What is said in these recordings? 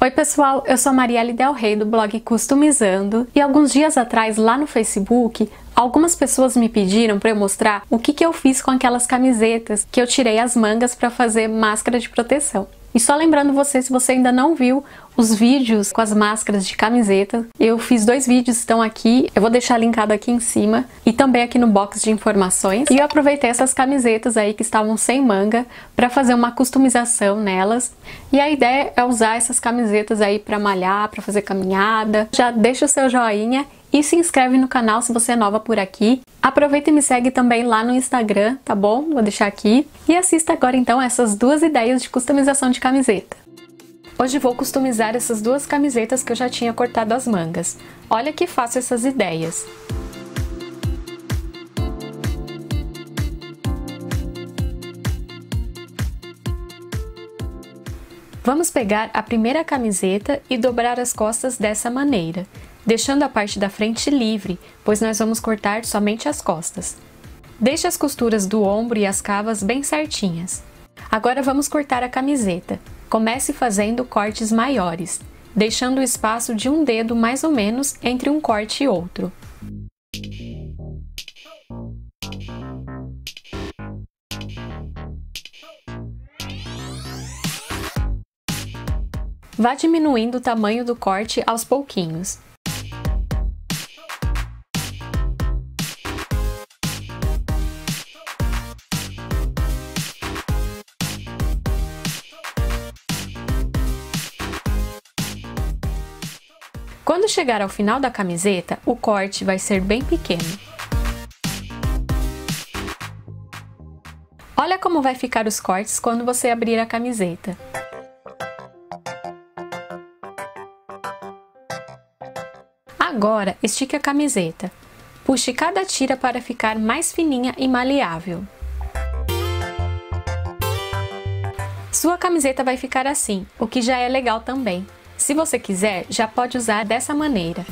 Oi pessoal, eu sou a Marielle Del Rey do blog Customizando e alguns dias atrás lá no Facebook algumas pessoas me pediram para eu mostrar o que eu fiz com aquelas camisetas que eu tirei as mangas para fazer máscara de proteção. E só lembrando você, se você ainda não viu os vídeos com as máscaras de camiseta, eu fiz 2 vídeos, estão aqui, eu vou deixar linkado aqui em cima e também aqui no box de informações. E eu aproveitei essas camisetas aí que estavam sem manga para fazer uma customização nelas. E a ideia é usar essas camisetas aí para malhar, para fazer caminhada. Já deixa o seu joinha e se inscreve no canal se você é nova por aqui. Aproveita e me segue também lá no Instagram, tá bom? Vou deixar aqui. E assista agora então essas 2 ideias de customização de camiseta. Hoje vou customizar essas 2 camisetas que eu já tinha cortado as mangas. Olha que fácil essas ideias. Vamos pegar a primeira camiseta e dobrar as costas dessa maneira, deixando a parte da frente livre, pois nós vamos cortar somente as costas. Deixe as costuras do ombro e as cavas bem certinhas. Agora vamos cortar a camiseta. Comece fazendo cortes maiores, deixando o espaço de um dedo mais ou menos entre um corte e outro. Vá diminuindo o tamanho do corte aos pouquinhos. Quando chegar ao final da camiseta, o corte vai ser bem pequeno. Olha como vai ficar os cortes quando você abrir a camiseta. Agora, estique a camiseta. Puxe cada tira para ficar mais fininha e maleável. Sua camiseta vai ficar assim, o que já é legal também. Se você quiser, já pode usar dessa maneira.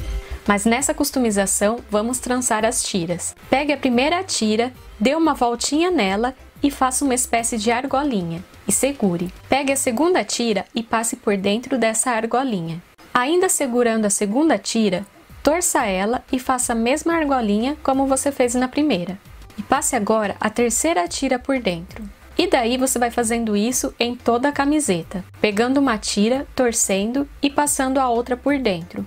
Mas nessa customização, vamos trançar as tiras. Pegue a primeira tira, dê uma voltinha nela e faça uma espécie de argolinha. E segure. Pegue a segunda tira e passe por dentro dessa argolinha. Ainda segurando a segunda tira, torça ela e faça a mesma argolinha como você fez na primeira. E passe agora a terceira tira por dentro. E daí você vai fazendo isso em toda a camiseta, pegando uma tira, torcendo e passando a outra por dentro.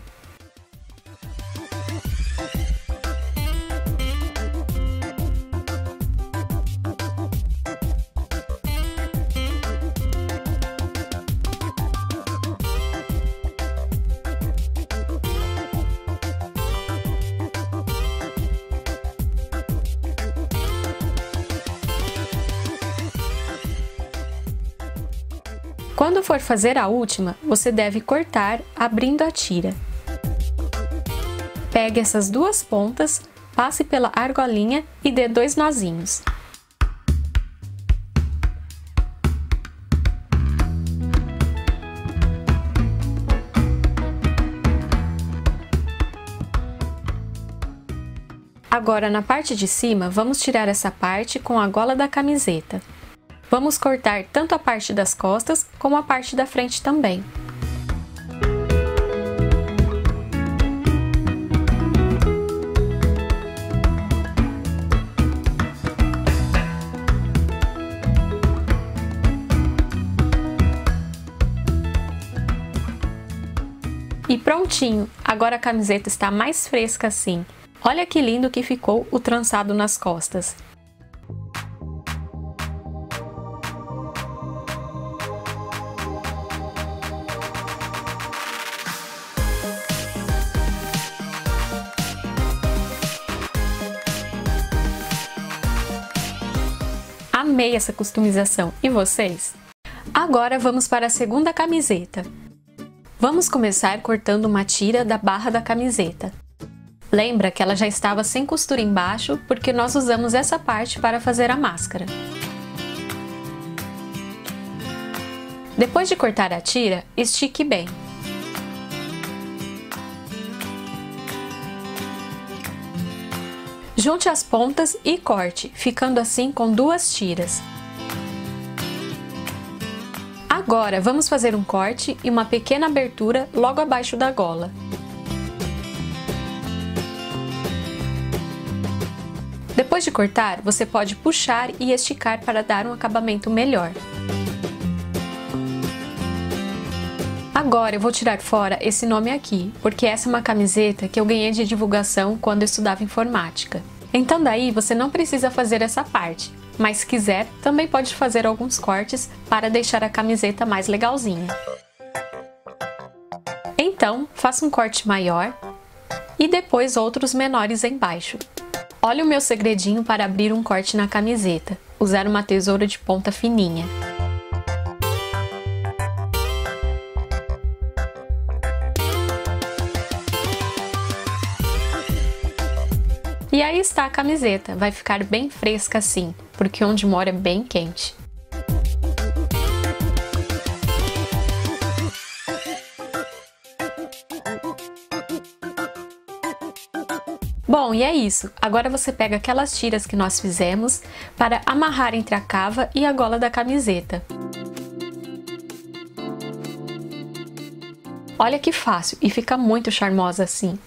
Quando for fazer a última, você deve cortar abrindo a tira. Pegue essas 2 pontas, passe pela argolinha e dê 2 nozinhos. Agora, na parte de cima, vamos tirar essa parte com a gola da camiseta. Vamos cortar tanto a parte das costas como a parte da frente também. E prontinho! Agora a camiseta está mais fresca assim. Olha que lindo que ficou o trançado nas costas. Amei essa customização, e vocês? Agora vamos para a segunda camiseta. Vamos começar cortando uma tira da barra da camiseta. Lembra que ela já estava sem costura embaixo porque nós usamos essa parte para fazer a máscara. Depois de cortar a tira, estique bem. Junte as pontas e corte, ficando assim com 2 tiras. Agora vamos fazer um corte e uma pequena abertura logo abaixo da gola. Depois de cortar, você pode puxar e esticar para dar um acabamento melhor. Agora eu vou tirar fora esse nome aqui, porque essa é uma camiseta que eu ganhei de divulgação quando eu estudava informática. Então daí você não precisa fazer essa parte, mas se quiser, também pode fazer alguns cortes para deixar a camiseta mais legalzinha. Então, faça um corte maior e depois outros menores embaixo. Olha o meu segredinho para abrir um corte na camiseta: usar uma tesoura de ponta fininha. E aí está a camiseta, vai ficar bem fresca assim, porque onde mora é bem quente. Bom, e é isso. Agora você pega aquelas tiras que nós fizemos para amarrar entre a cava e a gola da camiseta. Olha que fácil e fica muito charmosa assim.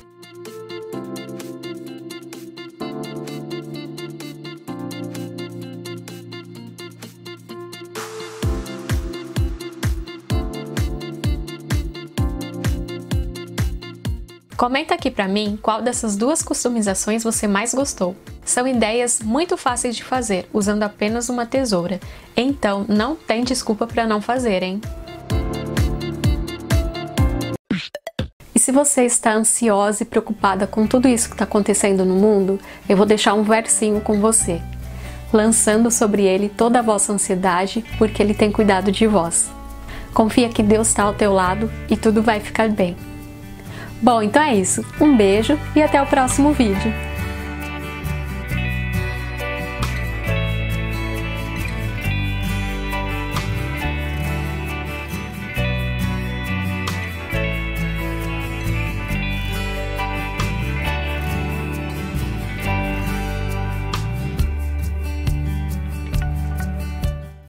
Comenta aqui pra mim qual dessas duas customizações você mais gostou. São ideias muito fáceis de fazer, usando apenas uma tesoura. Então, não tem desculpa para não fazer, hein? E se você está ansiosa e preocupada com tudo isso que está acontecendo no mundo, eu vou deixar um versinho com você, lançando sobre ele toda a vossa ansiedade, porque ele tem cuidado de vós. Confia que Deus está ao teu lado e tudo vai ficar bem. Bom, então é isso. Um beijo e até o próximo vídeo.